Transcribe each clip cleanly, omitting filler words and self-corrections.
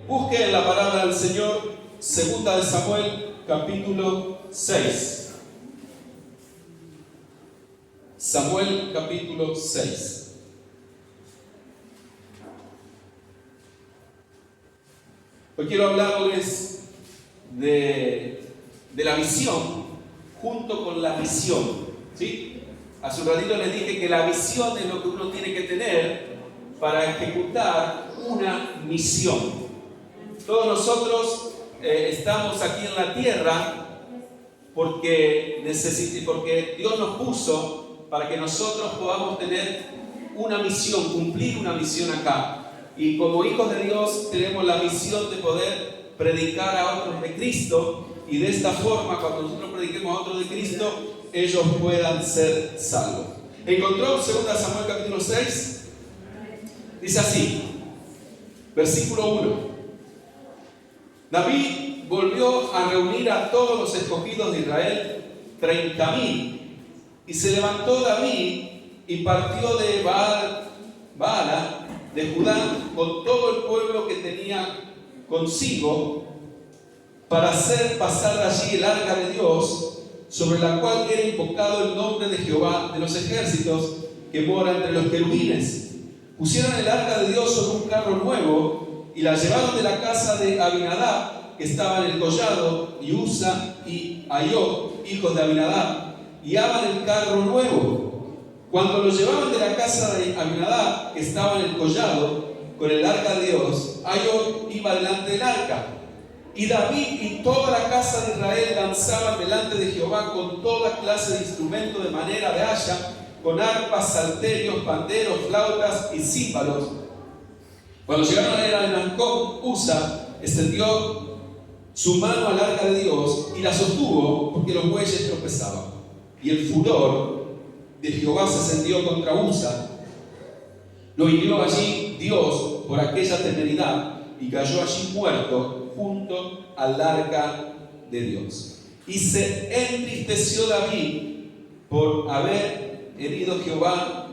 Busque en la palabra del Señor, 2 de Samuel, capítulo 6. Samuel, capítulo 6. Hoy quiero hablarles de la visión junto con la misión, ¿sí? Hace un ratito les dije que la visión es lo que uno tiene que tener para ejecutar una misión. Todos nosotros estamos aquí en la tierra porque Dios nos puso para que nosotros podamos tener una misión, cumplir una misión acá. Y como hijos de Dios tenemos la misión de poder predicar a otros de Cristo, y de esta forma, cuando nosotros prediquemos a otros de Cristo, ellos puedan ser salvos. ¿Encontró 2 Samuel capítulo 6? Dice así, versículo 1. David volvió a reunir a todos los escogidos de Israel, 30.000, y se levantó David y partió de Baala, de Judá, con todo el pueblo que tenía consigo, para hacer pasar allí el arca de Dios, sobre la cual era invocado el nombre de Jehová de los ejércitos, que mora entre los querubines. Pusieron el arca de Dios sobre un carro nuevo y la llevaron de la casa de Abinadab, que estaba en el collado, y Usa y Aiob, hijos de Abinadab, guiaban el carro nuevo. Cuando lo llevaban de la casa de Abinadab, que estaba en el collado, con el arca de Dios, Aiob iba delante del arca. Y David y toda la casa de Israel danzaban delante de Jehová con toda clase de instrumentos de madera de haya, con arpas, salterios, panderos, flautas y címbalos. Cuando llegaron a la era de Nancón, Usa extendió su mano al arca de Dios y la sostuvo porque los bueyes tropezaban. Y el furor de Jehová se encendió contra Usa. Lo hirió allí Dios por aquella temeridad y cayó allí muerto junto al arca de Dios. Y se entristeció David por haber herido Jehová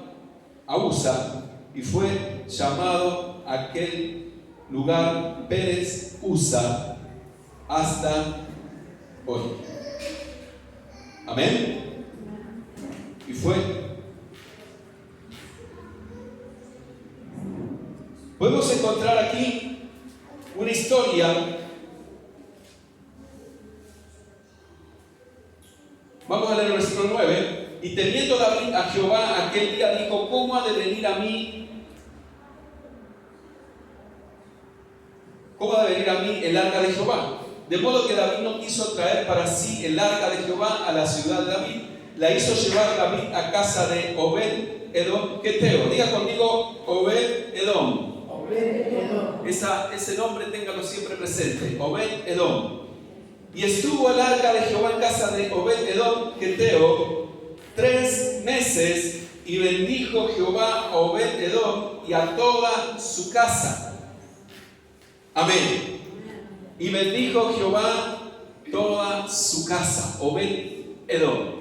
a Usa, y fue llamado aquel lugar Pérez Usa hasta hoy. Amén. Y podemos encontrar aquí una historia. Vamos a leer el versículo 9. Y temiendo David a Jehová aquel día, dijo: ¿Cómo ha de venir a mí el arca de Jehová? De modo que David no quiso traer para sí el arca de Jehová a la ciudad de David. La hizo llevar David a casa de Obed-Edom Geteo. Diga conmigo, Obed-Edom. Ese nombre téngalo siempre presente, Obed-Edom. Y estuvo el arca de Jehová en casa de Obed-Edom Geteo 3 meses, y bendijo Jehová a Obed-Edom y a toda su casa. Amén. Y bendijo Jehová toda su casa, Obed-Edom.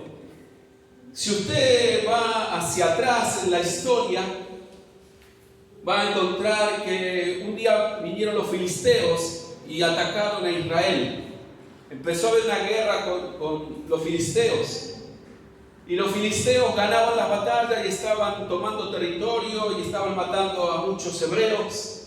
Si usted va hacia atrás en la historia, va a encontrar que un día vinieron los filisteos y atacaron a Israel. Empezó a haber una guerra con los filisteos. Y los filisteos ganaban las batallas y estaban tomando territorio y estaban matando a muchos hebreos.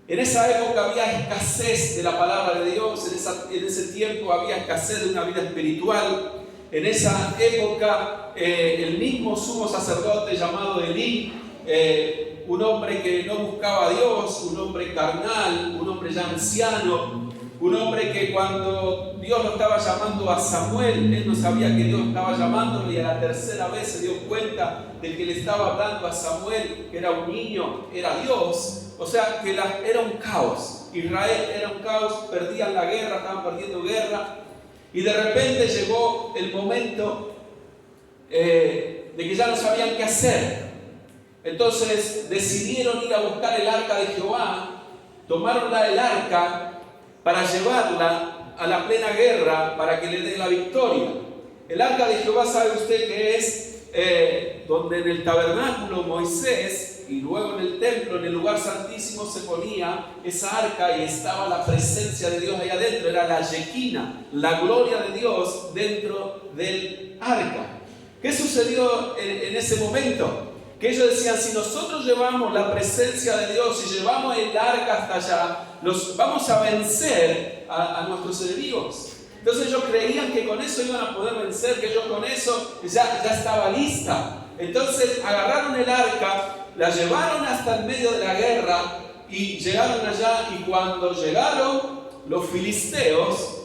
En esa época había escasez de la palabra de Dios. En ese tiempo había escasez de una vida espiritual. En esa época el mismo sumo sacerdote llamado Elí, un hombre que no buscaba a Dios, un hombre carnal, un hombre ya anciano, un hombre que cuando Dios lo estaba llamando a Samuel, él no sabía que Dios estaba llamándolo, y a la tercera vez se dio cuenta de que le estaba hablando a Samuel, que era un niño, era Dios. O sea que era un caos. Israel era un caos, perdían la guerra, estaban perdiendo guerra, y de repente llegó el momento de que ya no sabían qué hacer. Entonces decidieron ir a buscar el arca de Jehová, tomaron el arca para llevarla a la plena guerra para que le dé la victoria. El arca de Jehová, sabe usted que es donde en el tabernáculo Moisés y luego en el templo, en el lugar santísimo, se ponía esa arca y estaba la presencia de Dios ahí adentro. Era la Shekinah, la gloria de Dios dentro del arca. ¿Qué sucedió en ese momento? Que ellos decían, si nosotros llevamos la presencia de Dios, si llevamos el arca hasta allá, vamos a vencer a nuestros enemigos. Entonces ellos creían que con eso iban a poder vencer, que ellos con eso ya estaba lista. Entonces agarraron el arca, la llevaron hasta el medio de la guerra y llegaron allá, y cuando llegaron los filisteos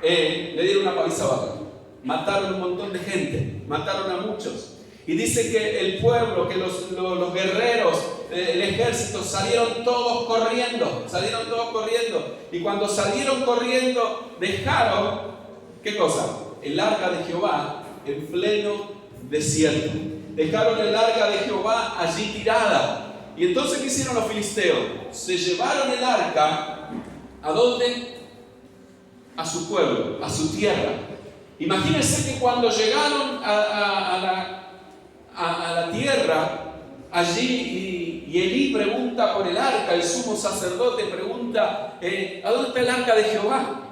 le dieron una paliza bárbara. Mataron un montón de gente, mataron a muchos. Y dice que el pueblo, que los guerreros, el ejército salieron todos corriendo. Y cuando salieron corriendo, dejaron, ¿qué cosa? El arca de Jehová en pleno desierto. Dejaron el arca de Jehová allí tirada. Y entonces, ¿qué hicieron los filisteos? Se llevaron el arca, ¿a dónde? A su pueblo, a su tierra. Imagínense que cuando llegaron a la tierra, allí, y Elí pregunta por el arca, el sumo sacerdote pregunta, ¿a dónde está el arca de Jehová?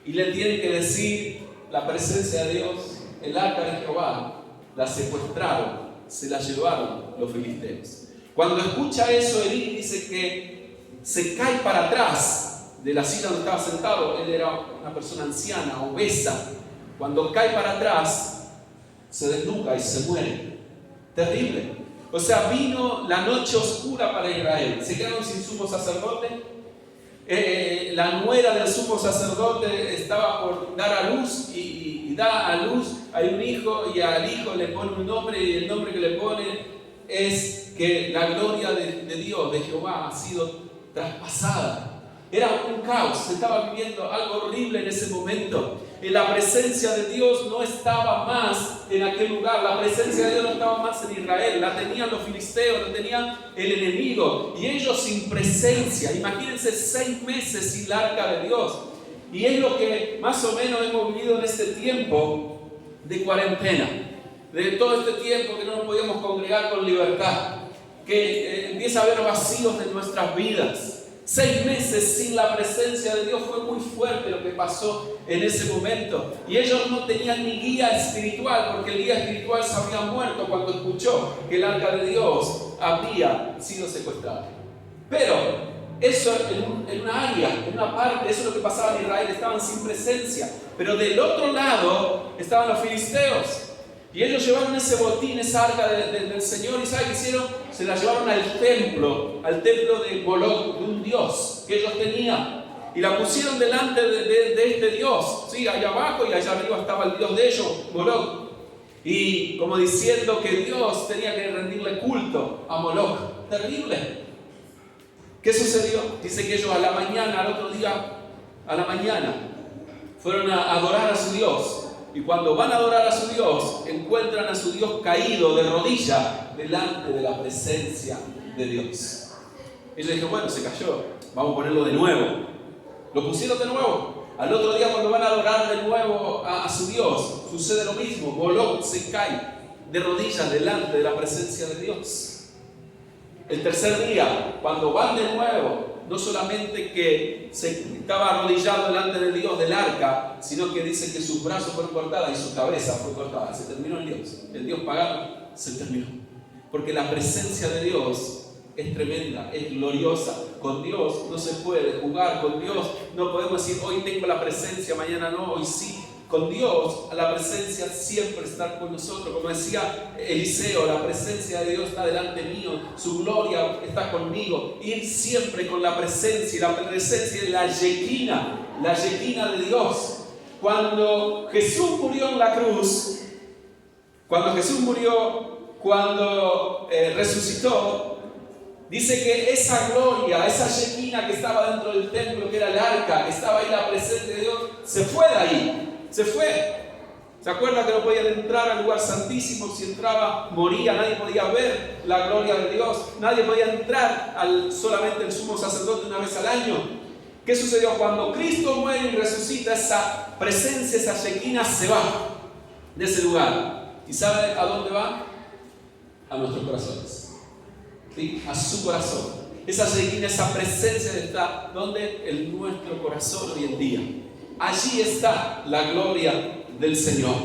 Y le tienen que decir, la presencia de Dios, el arca de Jehová, la secuestraron, se la llevaron los filisteos. Cuando escucha eso, Elí dice que se cae para atrás de la silla donde estaba sentado. Él era una persona anciana, obesa. Cuando cae para atrás, se desnuca y se muere. Terrible. O sea, vino la noche oscura para Israel. Se quedaron sin sumo sacerdote. La nuera del sumo sacerdote estaba por dar a luz y da a luz. Hay un hijo y al hijo le pone un nombre, y el nombre que le pone es que la gloria de Dios, de Jehová, ha sido traspasada. Era un caos, se estaba viviendo algo horrible en ese momento. La presencia de Dios no estaba más en aquel lugar, la presencia de Dios no estaba más en Israel, la tenían los filisteos, la tenían el enemigo, y ellos sin presencia. Imagínense 6 meses sin el arca de Dios. Y es lo que más o menos hemos vivido en este tiempo de cuarentena, de todo este tiempo que no nos podíamos congregar con libertad, que empieza a haber vacíos en nuestras vidas. 6 meses sin la presencia de Dios. Fue muy fuerte lo que pasó en ese momento. Y ellos no tenían ni guía espiritual, porque el guía espiritual se había muerto cuando escuchó que el arca de Dios había sido secuestrado. Pero eso en una área, en una parte, eso es lo que pasaba en Israel. Estaban sin presencia. Pero del otro lado estaban los filisteos. Y ellos llevaron ese botín, esa arca del Señor, y ¿saben qué hicieron? Se la llevaron al templo de Moloch, de un dios que ellos tenían, y la pusieron delante de este dios. Sí, allá abajo y allá arriba estaba el dios de ellos, Moloch, y como diciendo que Dios tenía que rendirle culto a Moloch. Terrible. ¿Qué sucedió? Dice que ellos al otro día, a la mañana, fueron a adorar a su Dios. Y cuando van a adorar a su Dios, encuentran a su Dios caído de rodillas delante de la presencia de Dios. Ellos dijeron, bueno, se cayó, vamos a ponerlo de nuevo. Lo pusieron de nuevo. Al otro día, cuando van a adorar de nuevo a su Dios, sucede lo mismo. Moloch se cae de rodillas delante de la presencia de Dios. El tercer día, cuando van de nuevo, no solamente que se estaba arrodillado delante del Dios del arca, sino que dice que sus brazos fueron cortados y su cabeza fue cortada. Se terminó el Dios pagano se terminó. Porque la presencia de Dios es tremenda, es gloriosa. Con Dios no se puede jugar, con Dios no podemos decir hoy tengo la presencia, mañana no, hoy sí. Con Dios, la presencia siempre está con nosotros. Como decía Eliseo, la presencia de Dios está delante mío, su gloria está conmigo. Ir siempre con la presencia, y la presencia es la Shekinah de Dios. Cuando Jesús murió en la cruz, cuando resucitó, dice que esa gloria, esa Shekinah que estaba dentro del templo, que era el arca, estaba ahí la presencia de Dios, se fue de ahí. Se fue. ¿Se acuerdan que no podían entrar al lugar santísimo? Si entraba, moría, nadie podía ver la gloria de Dios. Nadie podía entrar solamente el sumo sacerdote una vez al año. ¿Qué sucedió? Cuando Cristo muere y resucita, esa presencia, esa Shekinah se va de ese lugar. ¿Y sabe a dónde va? A nuestros corazones. ¿sí? A su corazón. Esa Shekinah, esa presencia está donde en nuestro corazón hoy en día. Allí está la gloria del Señor.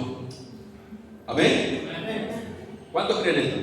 ¿Amén? ¿Cuántos creen esto?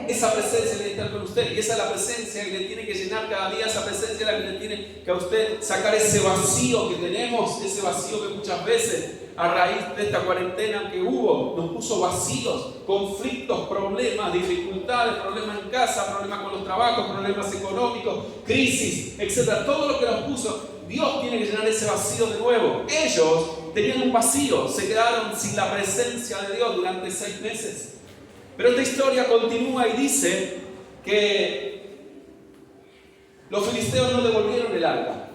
Esa presencia debe estar con usted, y esa es la presencia que le tiene que llenar cada día. Esa presencia es la que le tiene que a usted sacar ese vacío que tenemos, ese vacío que muchas veces a raíz de esta cuarentena que hubo nos puso vacíos, conflictos, problemas, dificultades, problemas en casa, problemas con los trabajos, problemas económicos, crisis, etc. Todo lo que nos puso, Dios tiene que llenar ese vacío de nuevo. Ellos tenían un vacío, se quedaron sin la presencia de Dios durante 6 meses. Pero esta historia continúa y dice que los filisteos no devolvieron el arca.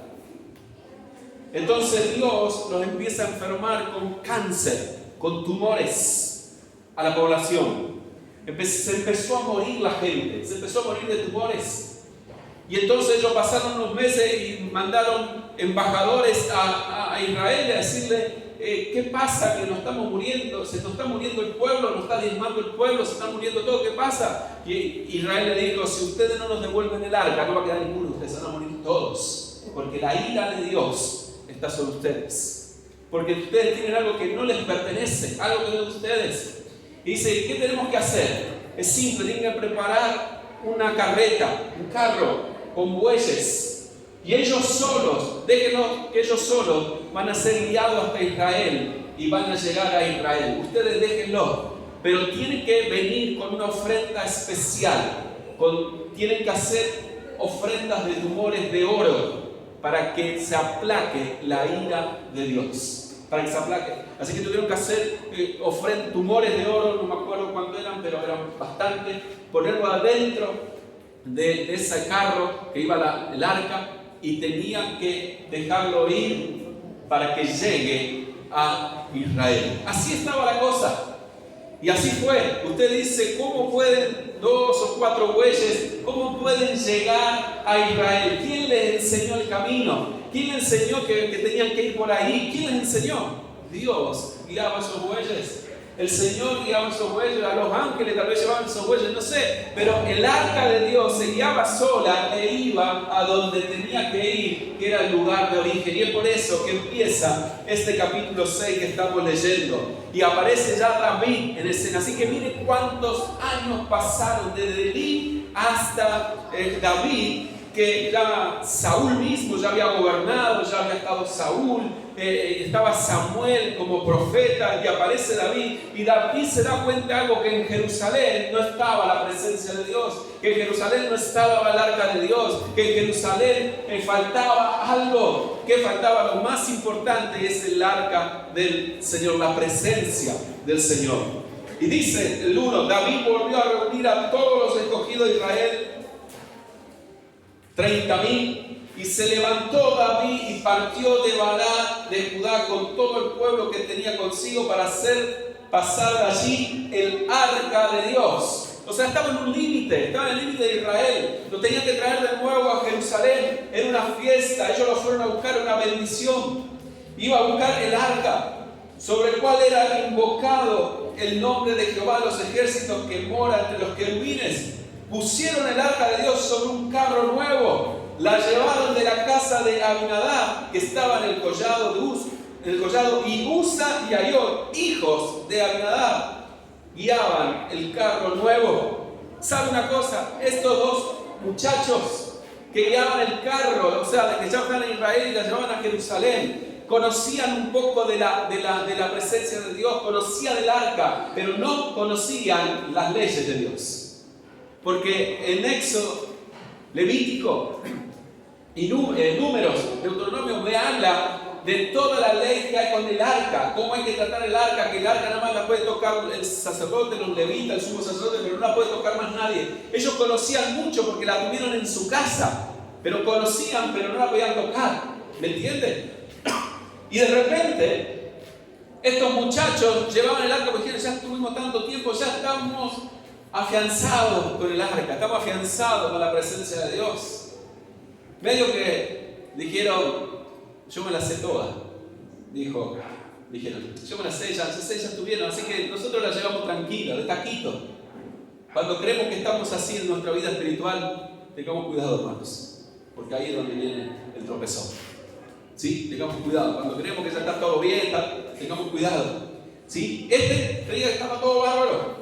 Entonces Dios los empieza a enfermar con cáncer, con tumores a la población. Se empezó a morir la gente, se empezó a morir de tumores. Y entonces ellos pasaron unos meses y mandaron embajadores a Israel a decirle: ¿qué pasa? Que nos estamos muriendo, se nos está muriendo el pueblo, nos está diezmando el pueblo, se está muriendo todo, ¿qué pasa? Y Israel le dijo: si ustedes no nos devuelven el arca, no va a quedar ninguno, ustedes van a morir todos, porque la ira de Dios está sobre ustedes, porque ustedes tienen algo que no les pertenece, algo que no es de ustedes. Y dice: ¿qué tenemos que hacer? Es simple, tienen que preparar una carreta, un carro con bueyes, y ellos solos, déjenlos que ellos solos van a ser guiados hasta Israel y van a llegar a Israel. Ustedes déjenlo, pero tienen que venir con una ofrenda especial, tienen que hacer ofrendas de tumores de oro para que se aplaque la ira de Dios, para que se aplaque. Así que tuvieron que hacer tumores de oro, no me acuerdo cuánto eran, pero eran bastante, ponerlo adentro de ese carro que iba el arca, y tenían que dejarlo ir para que llegue a Israel. Así estaba la cosa. Y así fue. Usted dice: ¿cómo pueden 2 o 4 bueyes, cómo pueden llegar a Israel? ¿Quién les enseñó el camino? ¿Quién les enseñó que tenían que ir por ahí? ¿Quién les enseñó? Dios guiaba a esos bueyes. El Señor guiaba esos bueyes, a los ángeles tal vez llevaban esos bueyes, no sé, pero el arca de Dios se guiaba sola e iba a donde tenía que ir, que era el lugar de origen. Y es por eso que empieza este capítulo 6 que estamos leyendo, y aparece ya David en escena. Así que mire cuántos años pasaron desde Elí hasta David, que ya Saúl mismo ya había gobernado, ya había estado Saúl, estaba Samuel como profeta, y aparece David, y David se da cuenta de algo: que en Jerusalén no estaba la presencia de Dios, que en Jerusalén no estaba el arca de Dios, que en Jerusalén faltaba algo. ¿Qué faltaba? Lo más importante es el arca del Señor, la presencia del Señor. Y dice el 1: David volvió a reunir a todos los escogidos de Israel, 30,000, y se levantó David y partió de Balá de Judá con todo el pueblo que tenía consigo para hacer pasar de allí el arca de Dios. O sea, estaba en un límite, estaba en el límite de Israel, lo tenían que traer de nuevo a Jerusalén, era una fiesta, ellos lo fueron a buscar, una bendición. Iba a buscar el arca, sobre el cual era invocado el nombre de Jehová de los ejércitos, que mora entre los querubines. Pusieron el arca de Dios sobre un carro nuevo, la llevaron de la casa de Abinadab, que estaba en el collado de y Usa y Ayod, hijos de Abinadab, guiaban el carro nuevo. ¿Sabe una cosa? Estos 2 muchachos que guiaban el carro, o sea, que ya estaban en Israel y la llevaban a Jerusalén, conocían un poco de la presencia de Dios, conocían el arca, pero no conocían las leyes de Dios. Porque en Éxodo, Levítico y Números, Deuteronomio, me habla de toda la ley que hay con el arca, cómo hay que tratar el arca, que el arca nada más la puede tocar el sacerdote, los levitas, el sumo sacerdote, pero no la puede tocar más nadie. Ellos conocían mucho porque la tuvieron en su casa, pero conocían, pero no la podían tocar. ¿Me entienden? Y de repente, estos muchachos llevaban el arca porque dijeron: ya estuvimos tanto tiempo, ya estamos afianzados con el arca, estamos afianzados con la presencia de Dios. Medio que dijeron: yo me la sé toda. Dijeron: yo me la sé, ya estuvieron, así que nosotros la llevamos tranquila, de taquito. Cuando creemos que estamos así en nuestra vida espiritual, tengamos cuidado, hermanos, porque ahí es donde viene el tropezón. ¿Sí? Tengamos cuidado. Cuando creemos que ya está todo bien, tengamos cuidado. ¿Sí? Creía que estaba todo bárbaro.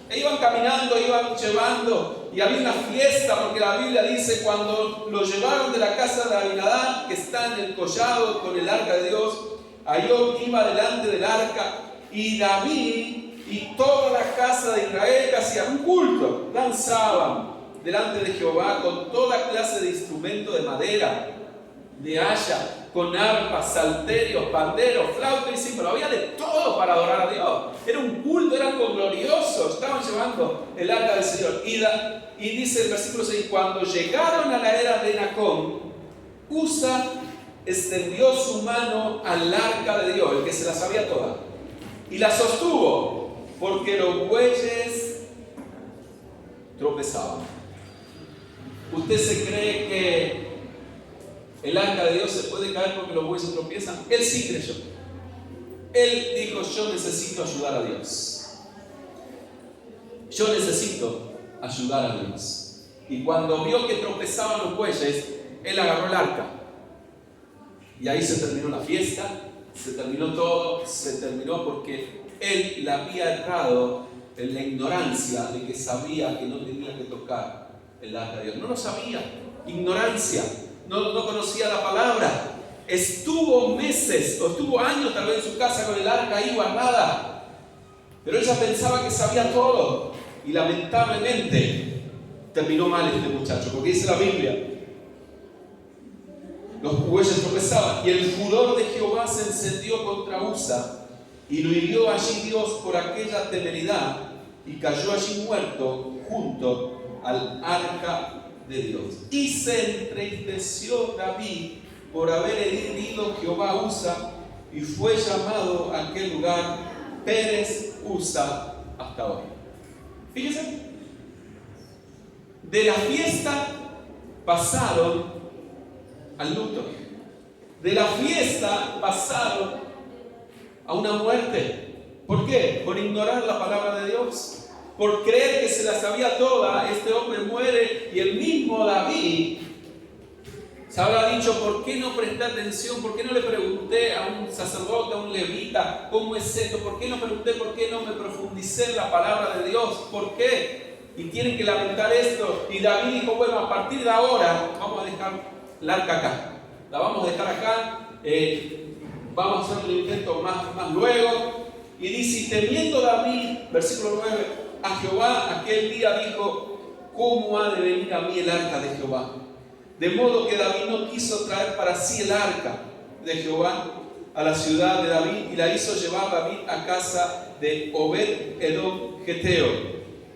E iban caminando, iban llevando, y había una fiesta, porque la Biblia dice, cuando lo llevaron de la casa de Abinadab, que está en el collado con el arca de Dios, Ahiud iba delante del arca, y David y toda la casa de Israel hacían un culto, danzaban delante de Jehová con toda clase de instrumentos de madera, de haya, con arpas, salterios, panderos, flautas y címbalos. Había de todo para adorar a Dios. Era un culto, era algo glorioso. Estaban llevando el arca del Señor. Y dice el versículo 6, cuando llegaron a la era de Nacón, Uza extendió su mano al arca de Dios, el que se la sabía toda, y la sostuvo, porque los bueyes tropezaban. ¿Usted se cree que el arca de Dios se puede caer porque los bueyes tropiezan? Él sí creyó. Él dijo, yo necesito ayudar a Dios. Yo necesito ayudar a Dios. Y cuando vio que tropezaban los bueyes, él agarró el arca. Y ahí se terminó la fiesta, se terminó todo, se terminó porque él la había errado en la ignorancia de que sabía que no tenía que tocar el arca de Dios. No lo sabía, ignorancia. No conocía la palabra. Estuvo meses o estuvo años tal vez en su casa con el arca ahí guardada, pero ella pensaba que sabía todo, y lamentablemente terminó mal este muchacho, porque dice la Biblia, los bueyes tropezaban y el furor de Jehová se encendió contra Uza y lo hirió allí Dios por aquella temeridad y cayó allí muerto junto al arca de Dios. Y se entristeció David por haber herido Jehová a Uza, y fue llamado a aquel lugar Pérez Uza hasta hoy. Fíjense, de la fiesta pasaron al luto, de la fiesta pasaron a una muerte. ¿Por qué? Por ignorar la palabra de Dios. Por creer que se la sabía toda, este hombre muere, y el mismo David se habrá dicho, ¿por qué no presté atención? ¿Por qué no le pregunté a un sacerdote, a un levita, cómo es esto? ¿Por qué no pregunté? ¿Por qué no me profundicé en la palabra de Dios? ¿Por qué? Y tienen que lamentar esto. Y David dijo, bueno, a partir de ahora vamos a dejar el arca acá. La vamos a dejar acá. Vamos a hacer un intento más luego. Y dice, y temiendo David, versículo 9, a Jehová, aquel día dijo, ¿cómo ha de venir a mí el arca de Jehová? De modo que David no quiso traer para sí el arca de Jehová a la ciudad de David, y la hizo llevar David a casa de Obed-Edom Geteo.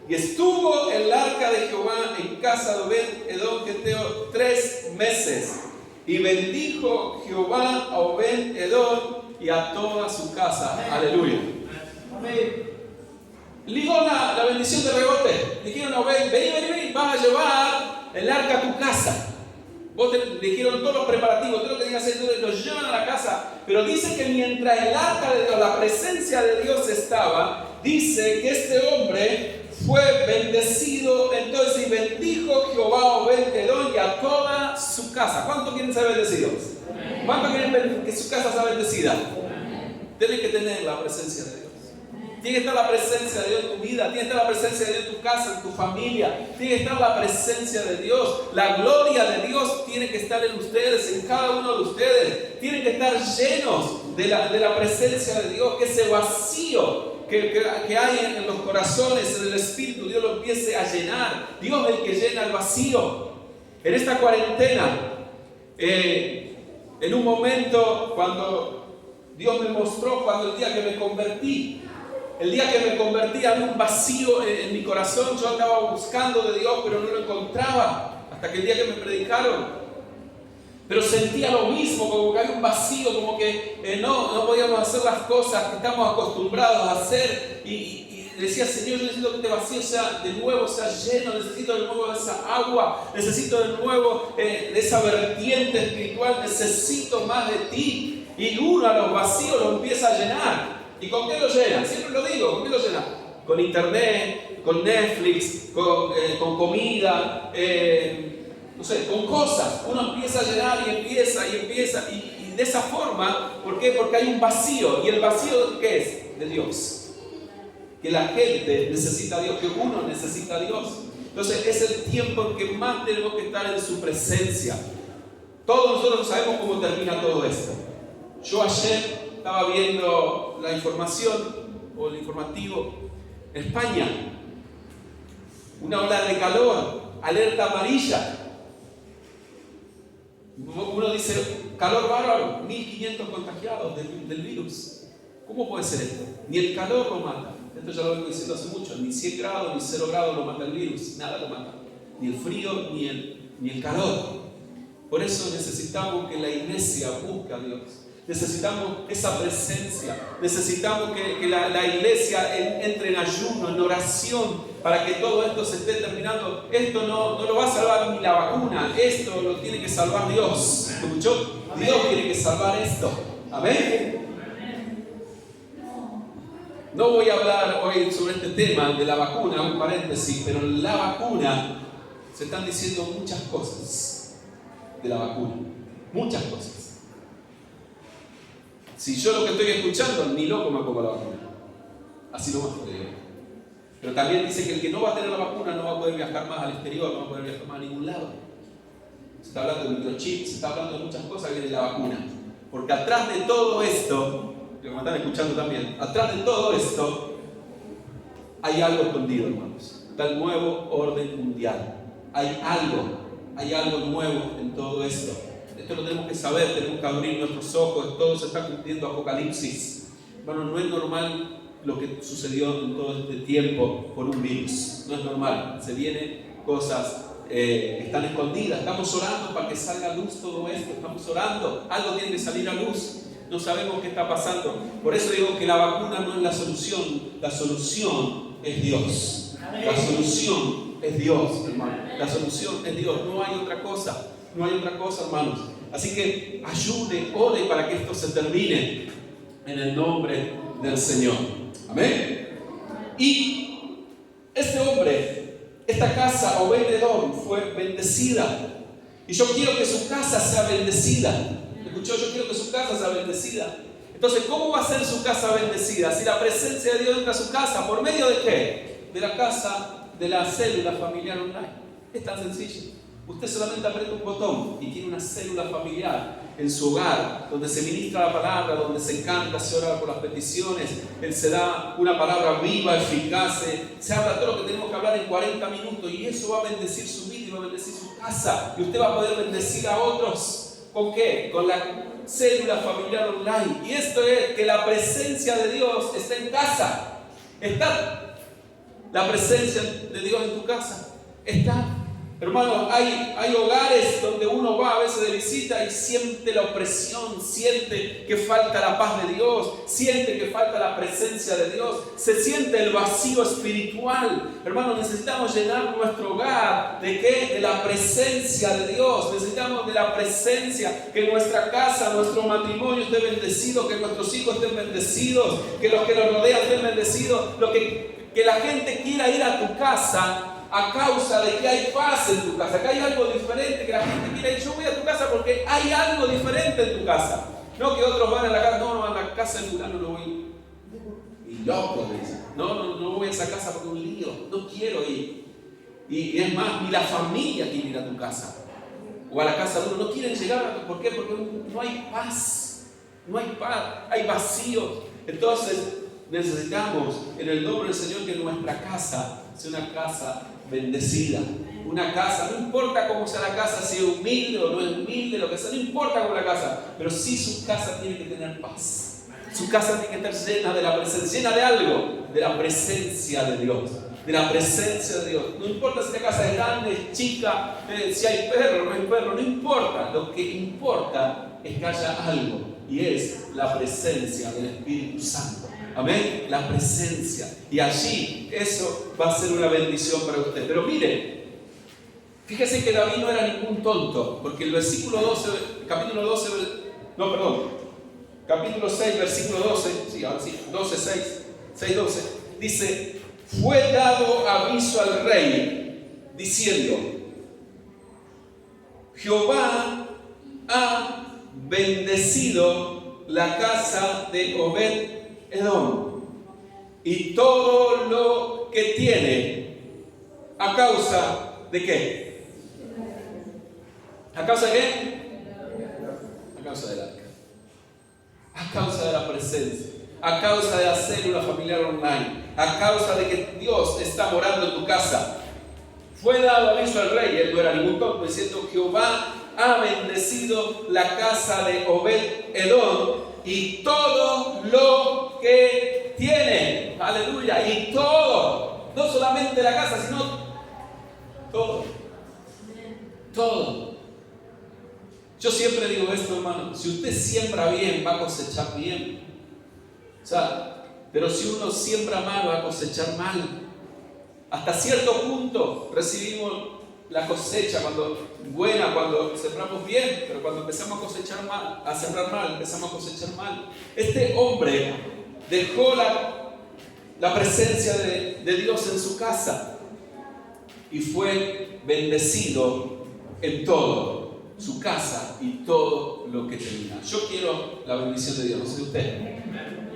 Y estuvo el arca de Jehová en casa de Obed-Edom Geteo 3 meses. Y bendijo Jehová a Obed-Edom y a toda su casa. Amén. Aleluya. Amén. Le dio la bendición de rebote. Le dijeron a Obed, vení, vas a llevar el arca a tu casa. Le dijeron todos los preparativos, todo lo que tenías que hacer, lo llevan a la casa. Pero dice que mientras el arca de Dios, la presencia de Dios estaba, dice que este hombre fue bendecido. Entonces, y bendijo Jehová a Obed-Edom y a toda su casa. ¿Cuántos quieren ser bendecidos? ¿Cuántos quieren que su casa sea bendecida? Tienen que tener la presencia de Dios. Tiene que estar la presencia de Dios en tu vida, tiene que estar la presencia de Dios en tu casa, en tu familia, tiene que estar la presencia de Dios, la gloria de Dios tiene que estar en ustedes, en cada uno de ustedes, tienen que estar llenos de la presencia de Dios, que ese vacío que hay en los corazones, en el espíritu, Dios lo empiece a llenar. Dios es el que llena el vacío. En esta cuarentena, en un momento cuando Dios me mostró, cuando el día que me convertí, había un vacío en mi corazón. Yo andaba buscando de Dios, pero no lo encontraba, hasta que el día que me predicaron. Pero sentía lo mismo, como que había un vacío, como que no podíamos hacer las cosas que estamos acostumbrados a hacer. Y decía, Señor, yo necesito que este vacío sea de nuevo, sea lleno, necesito de nuevo de esa agua, necesito de nuevo de esa vertiente espiritual, necesito más de ti. Y uno a los vacíos lo empieza a llenar. ¿Y con qué lo llena? Siempre lo digo, ¿con qué lo llena? Con internet, con Netflix, con comida, no sé, con cosas. Uno empieza a llenar y empieza, y de esa forma, ¿por qué? Porque hay un vacío. ¿Y el vacío qué es? De Dios. Que la gente necesita a Dios, que uno necesita a Dios. Entonces es el tiempo en que más tenemos que estar en su presencia. Todos nosotros sabemos cómo termina todo esto. Yo ayer estaba viendo la información, o el informativo, España, una ola de calor, alerta amarilla. Uno dice, calor bárbaro, 1500 contagiados del virus. ¿Cómo puede ser esto? Ni el calor lo mata. Esto ya lo vengo diciendo hace mucho. Ni 100 grados, ni 0 grados lo mata el virus. Nada lo mata. Ni el frío, ni el calor. Por eso necesitamos que la iglesia busque a Dios. Necesitamos esa presencia. Necesitamos que la iglesia entre en ayuno, en oración, para que todo esto se esté terminando. Esto no lo va a salvar ni la vacuna. Esto lo tiene que salvar Dios. ¿Escuchó? Dios tiene que salvar esto. Amén. No voy a hablar hoy sobre este tema de la vacuna, un paréntesis, pero la vacuna, se están diciendo muchas cosas de la vacuna. Muchas cosas. Si yo lo que estoy escuchando, ni loco me pongo la vacuna. Así nomás te digo. Pero también dice que el que no va a tener la vacuna no va a poder viajar más al exterior, no va a poder viajar más a ningún lado. Se está hablando de microchips, se está hablando de muchas cosas que viene de la vacuna. Porque atrás de todo esto, que me están escuchando también, atrás de todo esto hay algo escondido, hermanos. Está el nuevo orden mundial. Hay algo nuevo en todo esto. Esto lo tenemos que saber, tenemos que abrir nuestros ojos. Todo se está cumpliendo Apocalipsis. Hermano, no es normal lo que sucedió en todo este tiempo por un virus. No es normal. Se vienen cosas que están escondidas. Estamos orando para que salga a luz todo esto. Estamos orando. Algo tiene que salir a luz. No sabemos qué está pasando. Por eso digo que la vacuna no es la solución. La solución es Dios. La solución es Dios, hermano. La solución es Dios. No hay otra cosa. No hay otra cosa, hermanos. Así que ayude, ore para que esto se termine en el nombre del Señor. Amén. Y este hombre, esta casa, Obed-Edom, fue bendecida. Y yo quiero que su casa sea bendecida. Yo quiero que su casa sea bendecida. Entonces, ¿cómo va a ser su casa bendecida? Si la presencia de Dios entra a su casa, ¿por medio de qué? De la casa, de la célula familiar online. Es tan sencillo. Usted solamente aprieta un botón y tiene una célula familiar en su hogar, donde se ministra la palabra, donde se canta, se ora por las peticiones, Él se da una palabra viva, eficaz, se habla todo lo que tenemos que hablar en 40 minutos y eso va a bendecir su vida y va a bendecir su casa. Y usted va a poder bendecir a otros. ¿Con qué? Con la célula familiar online. Y esto es que la presencia de Dios está en casa. ¿Está la presencia de Dios en tu casa? ¿Está? Hermanos, hay hogares donde uno va a veces de visita y siente la opresión, siente que falta la paz de Dios, siente que falta la presencia de Dios, se siente el vacío espiritual. Hermanos, necesitamos llenar nuestro hogar ¿de qué? De la presencia de Dios. Necesitamos de la presencia, que nuestra casa, nuestro matrimonio esté bendecido, que nuestros hijos estén bendecidos, que los que nos rodean estén bendecidos, que la gente quiera ir a tu casa a causa de que hay paz en tu casa, que hay algo diferente, que la gente quiera ir. Yo voy a tu casa porque hay algo diferente en tu casa. No que otros van a la casa, no, a la casa de fulano no voy. Y loco, me dicen. No voy a esa casa porque es un lío, no quiero ir. Y es más, ni la familia quiere ir a tu casa. O a la casa de uno, no quieren llegar. ¿Por qué? Porque no hay paz. No hay paz, hay vacío. Entonces, necesitamos en el nombre del Señor que nuestra casa sea una casa bendecida. Una casa, no importa cómo sea la casa, si es humilde o no es humilde, lo que sea, no importa cómo la casa, pero sí su casa tiene que tener paz. Su casa tiene que estar llena de la presencia, llena de algo, de la presencia de Dios. De la presencia de Dios. No importa si la casa es grande, es chica, si hay perro, no hay perro, no importa. Lo que importa es que haya algo, y es la presencia del Espíritu Santo. Amén, la presencia. Y allí eso va a ser una bendición para usted. Pero mire, fíjese que David no era ningún tonto, porque el versículo 12, capítulo 6, versículo 12, sí, ahora sí, 12, 6, 12, dice: fue dado aviso al rey, diciendo: Jehová ha bendecido la casa de Obed-Edom y todo lo que tiene, ¿a causa de qué? ¿A causa de qué? A causa del arca, a causa de la presencia, a causa de la célula familiar online, a causa de que Dios está morando en tu casa. Fue dado aviso al rey, él no era ningún tonto, diciendo: Jehová ha bendecido la casa de Obed-Edom y todo lo que tiene. Aleluya. Y todo, no solamente la casa, sino todo. Todo. Yo siempre digo esto, hermano: si usted siembra bien, va a cosechar bien. O sea, pero si uno siembra mal, va a cosechar mal. Hasta cierto punto recibimos la cosecha cuando sembramos bien, pero cuando empezamos a cosechar mal, a sembrar mal, empezamos a cosechar mal. Este hombre dejó la presencia de Dios en su casa y fue bendecido en todo, su casa y todo lo que tenía. Yo quiero la bendición de Dios, no sé usted.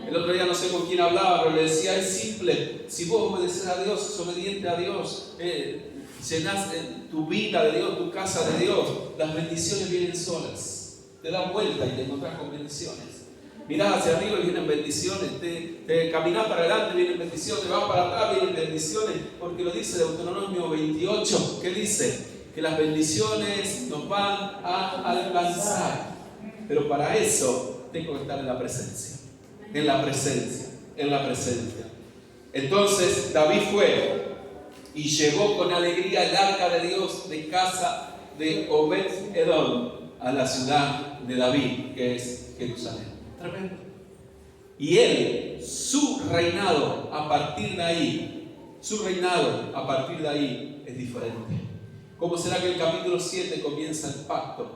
El otro día no sé con quién hablaba, pero le decía: es simple, si vos obedeces a Dios, sos obediente a Dios, llenás tu vida de Dios, tu casa de Dios, las bendiciones vienen solas. Te das vuelta y te encontrás con bendiciones. Mirás hacia arriba y vienen bendiciones, te caminás para adelante, vienen bendiciones, vas para atrás, vienen bendiciones, porque lo dice Deuteronomio 28, ¿qué dice? Que las bendiciones nos van a alcanzar, pero para eso tengo que estar en la presencia. En la presencia, en la presencia. Entonces David fue y llevó con alegría el arca de Dios de casa de Obed-Edom a la ciudad de David, que es Jerusalén. Tremendo. Y él, su reinado a partir de ahí es diferente. ¿Cómo será que el capítulo 7 comienza el pacto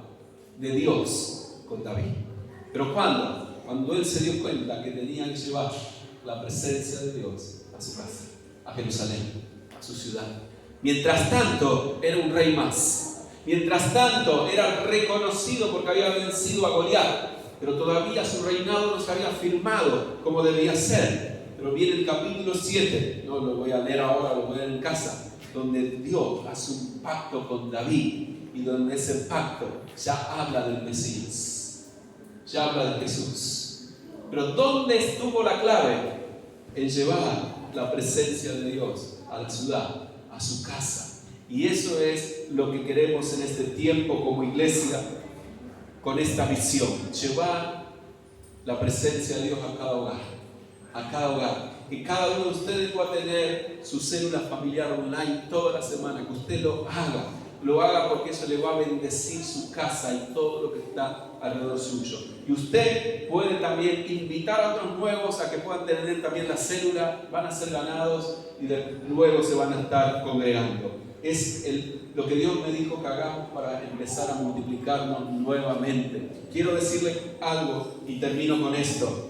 de Dios con David? ¿Pero cuándo? Cuando él se dio cuenta que tenía que llevar la presencia de Dios a su casa, a Jerusalén, a su ciudad. Mientras tanto, era un rey más. Mientras tanto, era reconocido porque había vencido a Goliat, pero todavía su reinado no se había firmado como debía ser. Pero viene el capítulo 7, no lo voy a leer ahora, lo voy a leer en casa, donde Dios hace un pacto con David y donde ese pacto ya habla del Mesías. Ya habla de Jesús. Pero ¿dónde estuvo la clave? En llevar la presencia de Dios a la ciudad, a su casa. Y eso es lo que queremos en este tiempo como iglesia, con esta visión. Llevar la presencia de Dios a cada hogar. A cada hogar. Que cada uno de ustedes va a tener su célula familiar online toda la semana. Que usted lo haga porque eso le va a bendecir su casa y todo lo que está alrededor suyo. Y usted puede también invitar a otros nuevos a que puedan tener también la célula, van a ser ganados y luego se van a estar congregando. Es lo que Dios me dijo que hagamos para empezar a multiplicarnos nuevamente. Quiero decirle algo y termino con esto.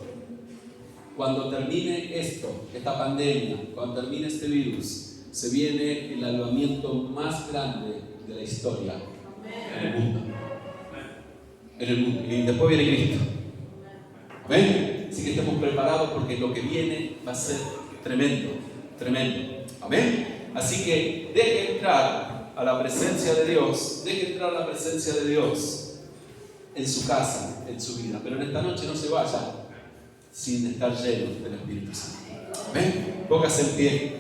Cuando termine esta pandemia, cuando termine este virus, se viene el avivamiento más grande de la historia en el mundo. En el mundo. Y después viene Cristo. ¿Amén? Así que estemos preparados porque lo que viene va a ser tremendo, tremendo. ¿Amén? Así que deje entrar a la presencia de Dios, deje entrar a la presencia de Dios en su casa, en su vida. Pero en esta noche no se vaya sin estar lleno del Espíritu Santo. ¿Amén? Póngase en pie.